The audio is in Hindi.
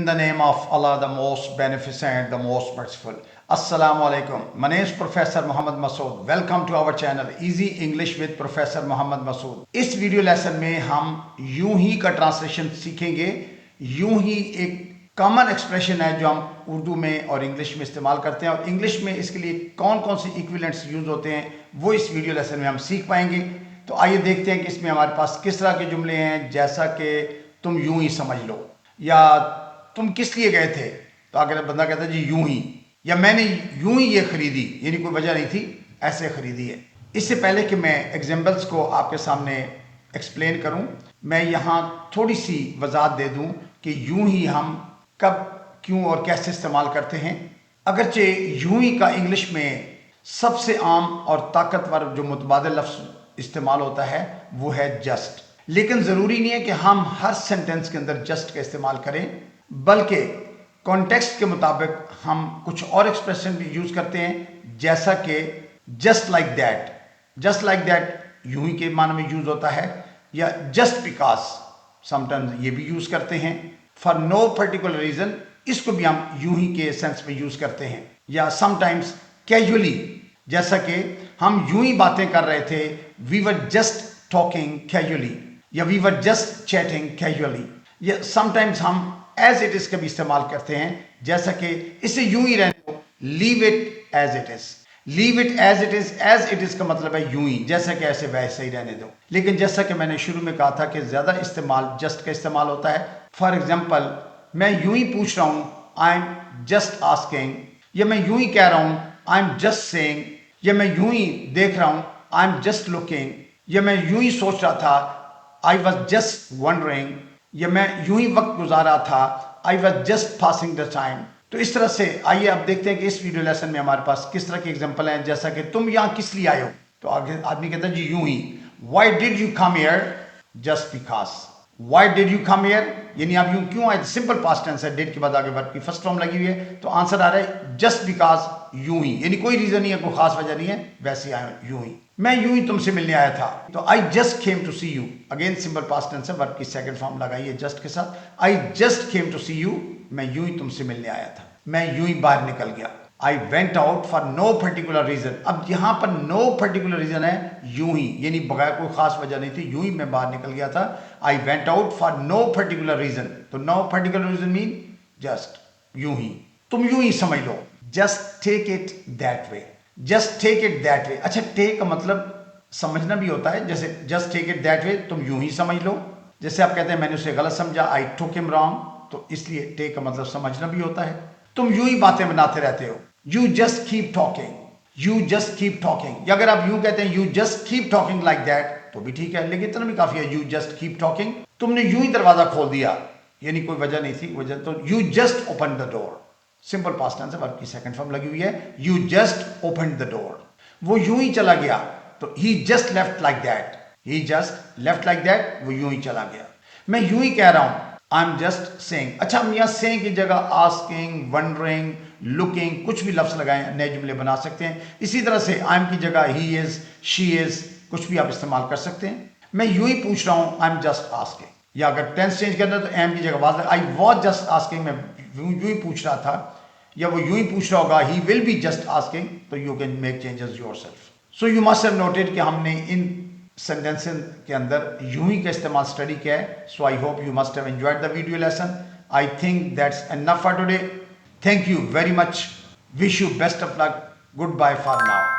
the name of Allah, the most beneficent, the most merciful. Assalamu alaikum. My name is Professor Muhammad Masood. Welcome to our channel Easy English with Professor Muhammad Masood. इस वीडियो लेसन में हम यूं ही का ट्रांसलेशन सीखेंगे। यूं ही एक कॉमन एक्सप्रेशन है जो हम उर्दू में और इंग्लिश में इस्तेमाल करते हैं, और इंग्लिश में इसके लिए कौन कौन से इक्विवेलेंट्स यूज होते हैं वो इस वीडियो लेसन में हम सीख पाएंगे। तो आइए देखते हैं कि इसमें हमारे पास किस तरह के जुमले हैं, जैसा कि तुम यूं ही समझ लो, या तुम किस लिए गए थे, तो अगर बंदा कहता है जी यूं ही, या मैंने यूं ही ये खरीदी, यानी कोई वजह नहीं थी, ऐसे खरीदी है। इससे पहले कि मैं एग्जाम्पल्स को आपके सामने एक्सप्लेन करूं, मैं यहाँ थोड़ी सी वजाहत दे दूं कि यूं ही हम कब, क्यों और कैसे इस्तेमाल करते हैं। अगरचे यूं ही का इंग्लिश में सबसे आम और ताकतवर जो मुतबादिल लफ्ज़ इस्तेमाल होता है वो है जस्ट। लेकिन ज़रूरी नहीं है कि हम हर सेंटेंस के अंदर जस्ट का इस्तेमाल करें, बल्कि कॉन्टेक्स्ट के मुताबिक हम कुछ और एक्सप्रेशन भी यूज़ करते हैं, जैसा कि just like that. Just like that यूं ही के माने में यूज़ होता है, या जस्ट बिकॉज समटाइम्स ये भी यूज़ करते हैं। फॉर नो पर्टिकुलर रीज़न, इसको भी हम यूं ही के सेंस में यूज़ करते हैं। या समटाइम्स कैजुअली, जैसा कि हम यूं ही बातें कर रहे थे, we were just talking casually, या we were just chatting casually. या समटाइम्स हम एज इट इज का भी इस्तेमाल करते हैं, जैसा कि इसे यूं ही रहने दो, leave it as it is. Leave it as it is, as it is का मतलब है यूं ही, जैसा कि ऐसे वैसे ही रहने दो। लेकिन जैसा कि मैंने शुरू में कहा था कि ज्यादा इस्तेमाल जस्ट का इस्तेमाल होता है। फॉर एग्जाम्पल, मैं यूं ही पूछ रहा हूं, आई एम जस्ट आस्किंग, या मैं यूं ही कह रहा हूं, आई एम जस्ट सेइंग, या मैं यूं ही देख रहा हूं, आई एम जस्ट लुकिंग, या मैं यूं ही सोच रहा था, आई वॉज जस्ट वंडरिंग, या मैं यूं ही वक्त गुजारा था, I was just passing the time. तो इस तरह से आइए अब देखते हैं कि इस वीडियो लेसन में हमारे पास किस तरह के एग्जाम्पल हैं। जैसा कि तुम यहाँ किस लिए आए हो, तो आगे आदमी कहता है जी यूं ही। Why did you come here, just because. Why did you come here, यानी आप यूं क्यों आए, सिंपल पास्ट टेंस है, डिड के बाद आगे वर्ब की फर्स्ट फॉर्म लगी हुई है, तो आंसर आ रहा है जस्ट बिकॉज, यूं ही, यानी कोई रीजन नहीं है, कोई खास वजह नहीं है, वैसे आए यूं ही। मैं यूं ही तुमसे मिलने आया था, तो I just came to see you, again simple past tense है, वर्ब की सेकंड फॉर्म लगाई है जस्ट के साथ। I just came to see you, मैं यूं ही तुमसे मिलने आया था, मैं यूं ही बाहर निकल गया। I went out for no particular reason, अब यहां पर नो पर्टिकुलर रीजन है, यूं ही, यानी बगैर कोई खास वजह नहीं थी, यूं ही मैं बाहर निकल गया था। I went out for no particular reason, तो no particular reason mean just, यूं ही, तुम यूं ही समझ लो। Just take it that way, just take it that way. अच्छा, टेक का मतलब समझना भी होता है, जैसे just take it that way, तुम यूं ही समझ लो। जैसे आप कहते हैं मैंने उसे गलत समझा, आई टुक हिम रॉन्ग, तो इसलिए टेक का मतलब समझना भी होता है। तुम यूं ही बातें बनाते रहते हो, you just keep talking, you just keep talking. या अगर आप यूं कहते हैं you just keep talking like that, तो भी ठीक है, लेकिन इतना भी काफी है, यू जस्ट कीप टॉकिंग। तुमने यूं ही दरवाजा खोल दिया, यानी कोई वजह नहीं थी, वजह तो you just open the door, simple past tense है, वर्ब की सेकंड फॉर्म लगी हुई है, you just open the door. वो यूं ही चला गया, तो he just left like that, he just left like that, वो यूं ही चला गया। मैं यूं ही कह रहा हूं, आई एम जस्ट सेइंग। अच्छा, हम यहाँ सेइंग की जगह आस्किंग, वंडरिंग, लुकिंग, कुछ भी लफ्ज लगाएं, नए जुमले बना सकते हैं। इसी तरह से आई एम की जगह ही इज, शी इज, कुछ भी आप इस्तेमाल कर सकते हैं। मैं यूं ही पूछ रहा हूं, आई एम जस्ट आस्किंग, या अगर टेंस चेंज करना है तो एम की जगह was, I was just asking, मैं यूं ही पूछ रहा था, या वो यूं ही पूछ रहा होगा, he will be just asking, तो you can make changes yourself. So you must have noted कि हमने इन सेंटेंसेस के अंदर यूं ही का इस्तेमाल स्टडी किया है। So I hope you must have enjoyed the video lesson. I think that's enough for today. Thank you very much, wish you best of luck, goodbye for now.